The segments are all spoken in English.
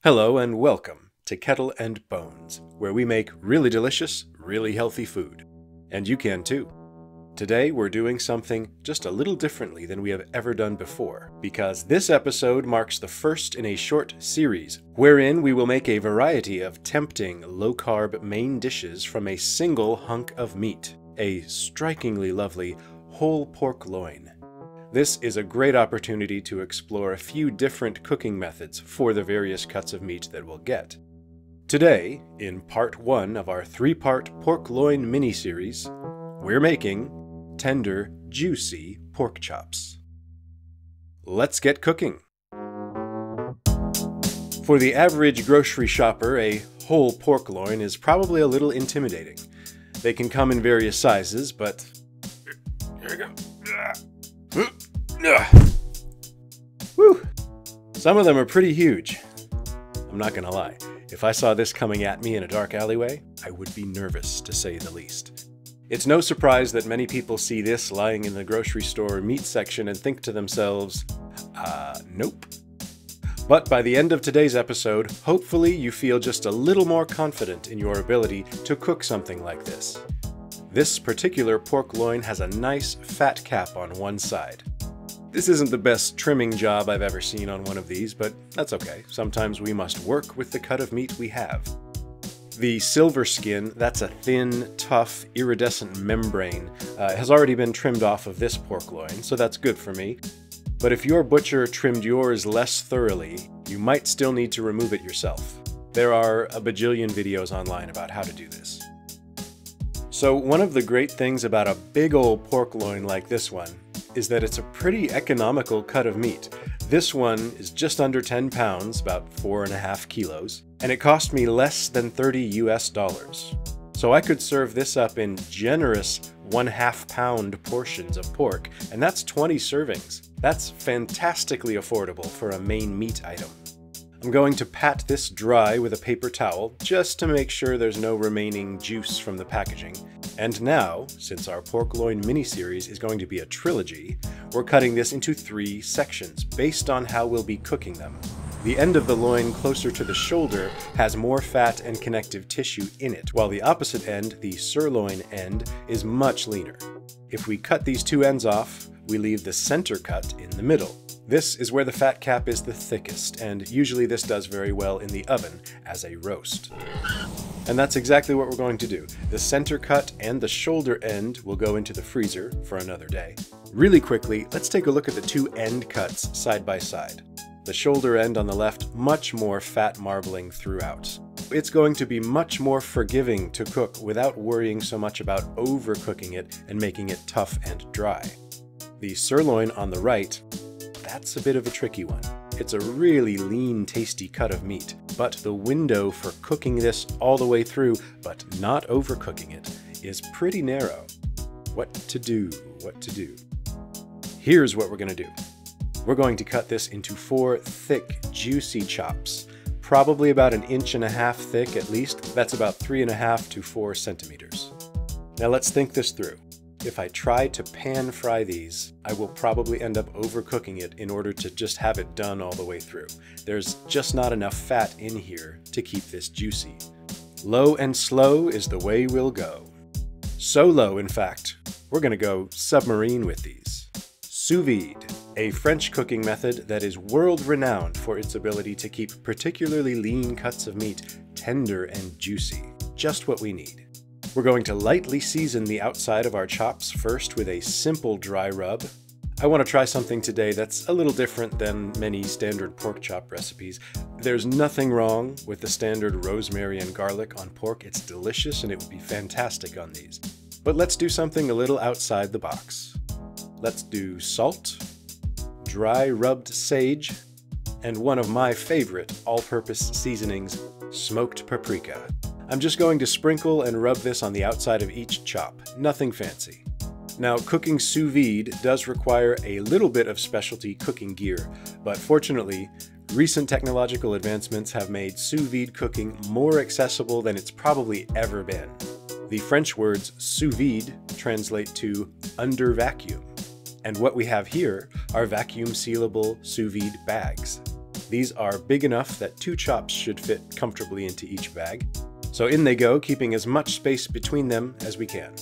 Hello and welcome to Kettle and Bones, where we make really delicious, really healthy food. And you can too. Today we're doing something just a little differently than we have ever done before, because this episode marks the first in a short series, wherein we will make a variety of tempting, low-carb main dishes from a single hunk of meat, a strikingly lovely whole pork loin. This is a great opportunity to explore a few different cooking methods for the various cuts of meat that we'll get. Today, in part 1 of our 3-part pork loin mini-series, we're making tender, juicy pork chops. Let's get cooking! For the average grocery shopper, a whole pork loin is probably a little intimidating. They can come in various sizes, but... Here we go. Whew. Some of them are pretty huge. I'm not gonna lie, if I saw this coming at me in a dark alleyway, I would be nervous, to say the least. It's no surprise that many people see this lying in the grocery store meat section and think to themselves, nope. But by the end of today's episode, hopefully you feel just a little more confident in your ability to cook something like this. This particular pork loin has a nice fat cap on one side. This isn't the best trimming job I've ever seen on one of these, but that's okay. Sometimes we must work with the cut of meat we have. The silver skin, that's a thin, tough, iridescent membrane, has already been trimmed off of this pork loin, so that's good for me. But if your butcher trimmed yours less thoroughly, you might still need to remove it yourself. There are a bajillion videos online about how to do this. So one of the great things about a big old pork loin like this one is that it's a pretty economical cut of meat. This one is just under 10 pounds, about 4.5 kilos, and it cost me less than $30 US. So I could serve this up in generous 1/2 pound portions of pork, and that's 20 servings. That's fantastically affordable for a main meat item. I'm going to pat this dry with a paper towel just to make sure there's no remaining juice from the packaging. And now, since our pork loin mini-series is going to be a trilogy, we're cutting this into 3 sections based on how we'll be cooking them. The end of the loin closer to the shoulder has more fat and connective tissue in it, while the opposite end, the sirloin end, is much leaner. If we cut these 2 ends off, we leave the center cut in the middle. This is where the fat cap is the thickest, and usually this does very well in the oven as a roast. And that's exactly what we're going to do. The center cut and the shoulder end will go into the freezer for another day. Really quickly, let's take a look at the 2 end cuts side by side. The shoulder end on the left, much more fat marbling throughout. It's going to be much more forgiving to cook without worrying so much about overcooking it and making it tough and dry. The sirloin on the right, that's a bit of a tricky one. It's a really lean, tasty cut of meat, but the window for cooking this all the way through, but not overcooking it, is pretty narrow. What to do? Here's what we're going to do. We're going to cut this into 4 thick, juicy chops, probably about 1.5 inches thick at least. That's about 3.5 to 4 centimeters. Now let's think this through. If I try to pan fry these, I will probably end up overcooking it in order to just have it done all the way through. There's just not enough fat in here to keep this juicy. Low and slow is the way we'll go. So low, in fact, we're gonna go submarine with these. Sous vide, a French cooking method that is world-renowned for its ability to keep particularly lean cuts of meat tender and juicy. Just what we need. We're going to lightly season the outside of our chops first with a simple dry rub. I want to try something today that's a little different than many standard pork chop recipes. There's nothing wrong with the standard rosemary and garlic on pork. It's delicious and it would be fantastic on these. But let's do something a little outside the box. Let's do salt, dry rubbed sage, and one of my favorite all-purpose seasonings, smoked paprika. I'm just going to sprinkle and rub this on the outside of each chop, nothing fancy. Now, cooking sous vide does require a little bit of specialty cooking gear, but fortunately, recent technological advancements have made sous vide cooking more accessible than it's probably ever been. The French words sous vide translate to under vacuum, and what we have here are vacuum sealable sous vide bags. These are big enough that 2 chops should fit comfortably into each bag. So in they go, keeping as much space between them as we can.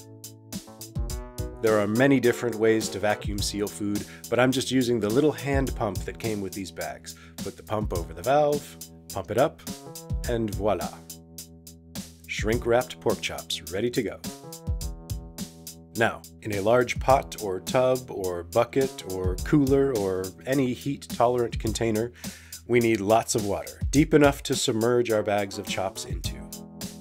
There are many different ways to vacuum seal food, but I'm just using the little hand pump that came with these bags. Put the pump over the valve, pump it up, and voila. Shrink-wrapped pork chops ready to go. Now, in a large pot or tub or bucket or cooler or any heat-tolerant container, we need lots of water, deep enough to submerge our bags of chops into.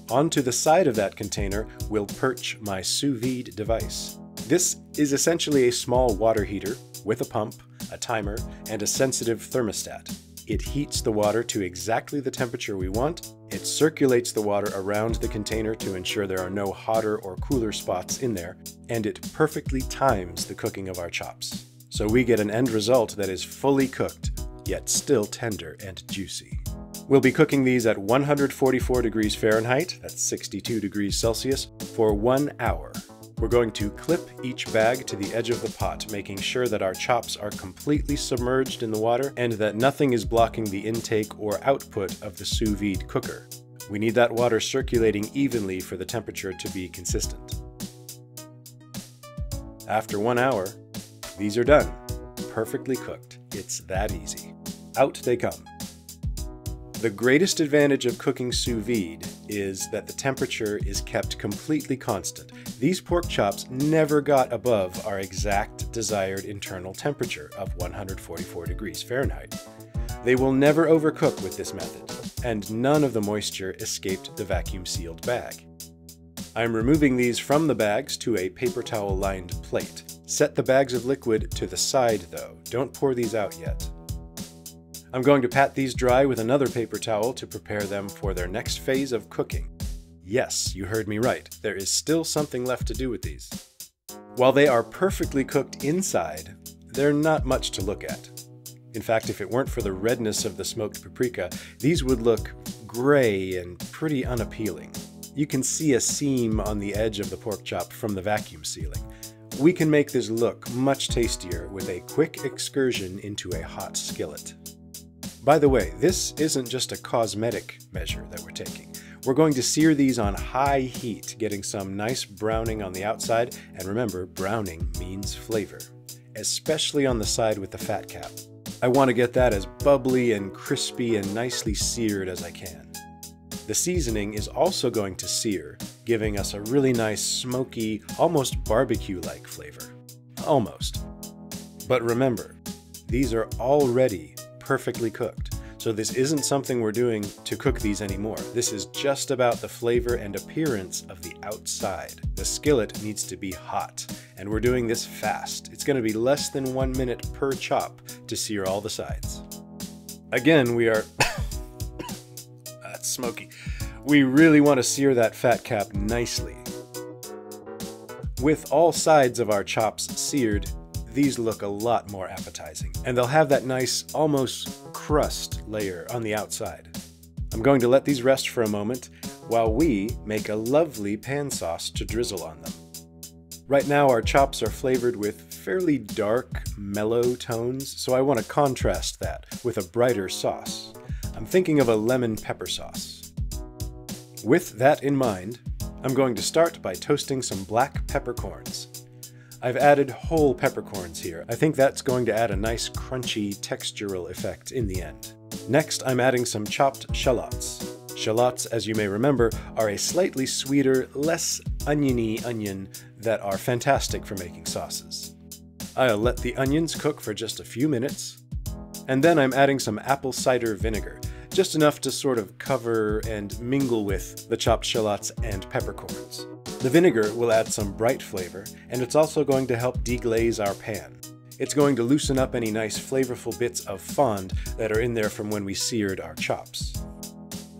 Onto the side of that container will perch my sous vide device. This is essentially a small water heater with a pump, a timer, and a sensitive thermostat. It heats the water to exactly the temperature we want. It circulates the water around the container to ensure there are no hotter or cooler spots in there, and it perfectly times the cooking of our chops. So we get an end result that is fully cooked, yet still tender and juicy. We'll be cooking these at 144 degrees Fahrenheit, that's 62 degrees Celsius, for 1 hour. We're going to clip each bag to the edge of the pot, making sure that our chops are completely submerged in the water and that nothing is blocking the intake or output of the sous vide cooker. We need that water circulating evenly for the temperature to be consistent. After 1 hour, these are done, perfectly cooked. It's that easy. Out they come. The greatest advantage of cooking sous vide is that the temperature is kept completely constant. These pork chops never got above our exact desired internal temperature of 144 degrees Fahrenheit. They will never overcook with this method, and none of the moisture escaped the vacuum-sealed bag. I'm removing these from the bags to a paper towel-lined plate. Set the bags of liquid to the side though. Don't pour these out yet. I'm going to pat these dry with another paper towel to prepare them for their next phase of cooking. Yes, you heard me right. There is still something left to do with these. While they are perfectly cooked inside, they're not much to look at. In fact, if it weren't for the redness of the smoked paprika, these would look gray and pretty unappealing. You can see a seam on the edge of the pork chop from the vacuum sealing. We can make this look much tastier with a quick excursion into a hot skillet. By the way, this isn't just a cosmetic measure that we're taking. We're going to sear these on high heat, getting some nice browning on the outside, and remember, browning means flavor, especially on the side with the fat cap. I want to get that as bubbly and crispy and nicely seared as I can. The seasoning is also going to sear, giving us a really nice smoky, almost barbecue-like flavor. Almost. But remember, these are already perfectly cooked. So this isn't something we're doing to cook these anymore. This is just about the flavor and appearance of the outside. The skillet needs to be hot, and we're doing this fast. It's going to be less than 1 minute per chop to sear all the sides. Again, we are... That's smoky. We really want to sear that fat cap nicely. With all sides of our chops seared, these look a lot more appetizing, and they'll have that nice, almost crust layer on the outside. I'm going to let these rest for a moment while we make a lovely pan sauce to drizzle on them. Right now our chops are flavored with fairly dark, mellow tones, so I want to contrast that with a brighter sauce. I'm thinking of a lemon pepper sauce. With that in mind, I'm going to start by toasting some black peppercorns. I've added whole peppercorns here. I think that's going to add a nice crunchy textural effect in the end. Next, I'm adding some chopped shallots. Shallots, as you may remember, are a slightly sweeter, less oniony onion that are fantastic for making sauces. I'll let the onions cook for just a few minutes, and then I'm adding some apple cider vinegar, just enough to sort of cover and mingle with the chopped shallots and peppercorns. The vinegar will add some bright flavor, and it's also going to help deglaze our pan. It's going to loosen up any nice flavorful bits of fond that are in there from when we seared our chops.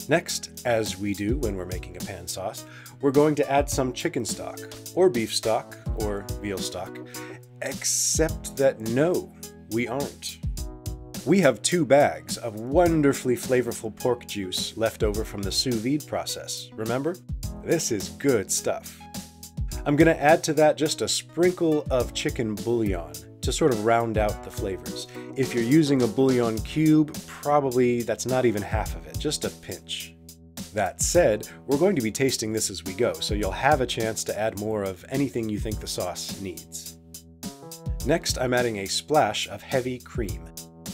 Next, as we do when we're making a pan sauce, we're going to add some chicken stock, or beef stock, or veal stock, except that no, we aren't. We have 2 bags of wonderfully flavorful pork juice left over from the sous vide process, remember? This is good stuff. I'm going to add to that just a sprinkle of chicken bouillon. to sort of round out the flavors. If you're using a bouillon cube, probably that's not even half of it, just a pinch. That said, we're going to be tasting this as we go, so you'll have a chance to add more of anything you think the sauce needs. Next, I'm adding a splash of heavy cream.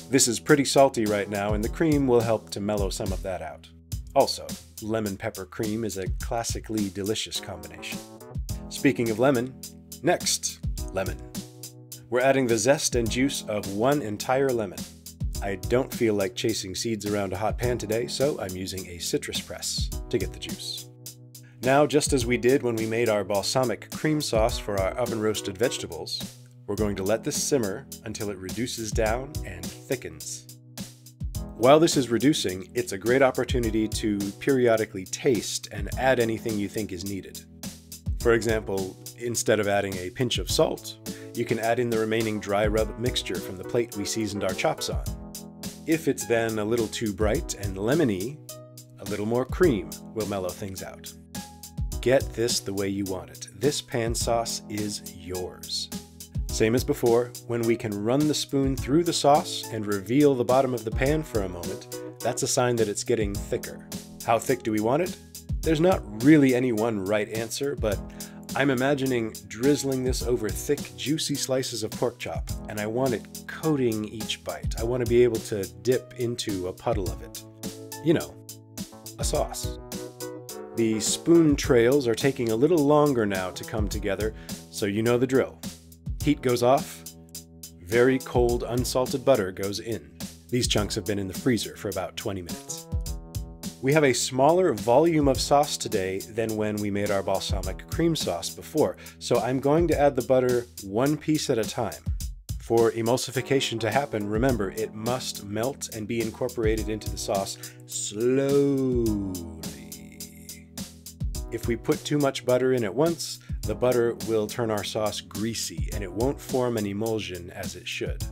This is pretty salty right now, and the cream will help to mellow some of that out. Also, lemon pepper cream is a classically delicious combination. Speaking of lemon, next, lemon. We're adding the zest and juice of one entire lemon. I don't feel like chasing seeds around a hot pan today, so I'm using a citrus press to get the juice. Now, just as we did when we made our balsamic cream sauce for our oven-roasted vegetables, we're going to let this simmer until it reduces down and thickens. While this is reducing, it's a great opportunity to periodically taste and add anything you think is needed. For example, instead of adding a pinch of salt, you can add in the remaining dry rub mixture from the plate we seasoned our chops on. If it's then a little too bright and lemony, a little more cream will mellow things out. Get this the way you want it. This pan sauce is yours. Same as before, when we can run the spoon through the sauce and reveal the bottom of the pan for a moment, that's a sign that it's getting thicker. How thick do we want it? There's not really any one right answer, but I'm imagining drizzling this over thick, juicy slices of pork chop, and I want it coating each bite. I want to be able to dip into a puddle of it. You know, a sauce. The spoon trails are taking a little longer now to come together, so you know the drill. Heat goes off, very cold unsalted butter goes in. These chunks have been in the freezer for about 20 minutes. We have a smaller volume of sauce today than when we made our balsamic cream sauce before, so I'm going to add the butter one piece at a time. For emulsification to happen, remember, it must melt and be incorporated into the sauce slowly. If we put too much butter in at once, the butter will turn our sauce greasy and it won't form an emulsion as it should.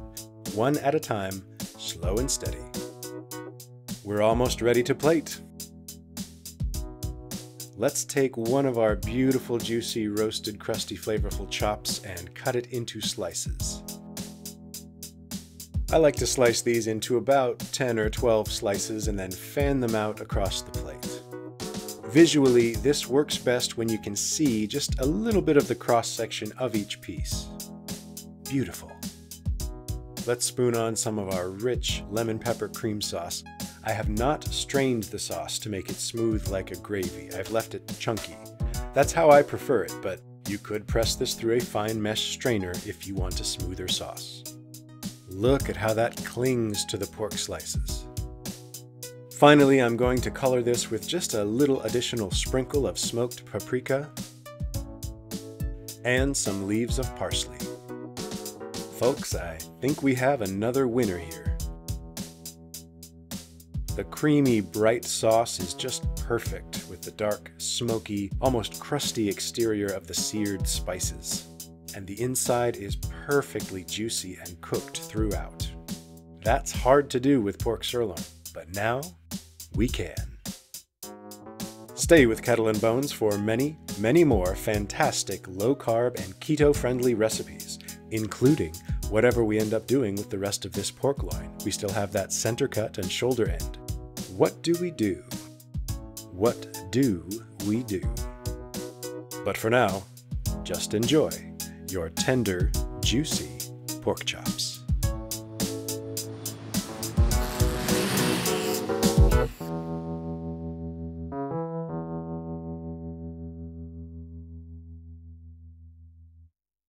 One at a time, slow and steady. We're almost ready to plate. Let's take one of our beautiful, juicy, roasted, crusty, flavorful chops and cut it into slices. I like to slice these into about 10 or 12 slices and then fan them out across the plate. Visually, this works best when you can see just a little bit of the cross-section of each piece. Beautiful. Let's spoon on some of our rich lemon pepper cream sauce. I have not strained the sauce to make it smooth like a gravy. I've left it chunky. That's how I prefer it, but you could press this through a fine mesh strainer if you want a smoother sauce. Look at how that clings to the pork slices. Finally, I'm going to color this with just a little additional sprinkle of smoked paprika and some leaves of parsley. Folks, I think we have another winner here. The creamy, bright sauce is just perfect with the dark, smoky, almost crusty exterior of the seared spices. And the inside is perfectly juicy and cooked throughout. That's hard to do with pork sirloin, but now we can. Stay with Kettle and Bones for many, many more fantastic low-carb and keto-friendly recipes, including whatever we end up doing with the rest of this pork loin. We still have that center cut and shoulder end. What do we do? What do we do? But for now, just enjoy your tender, juicy pork chops.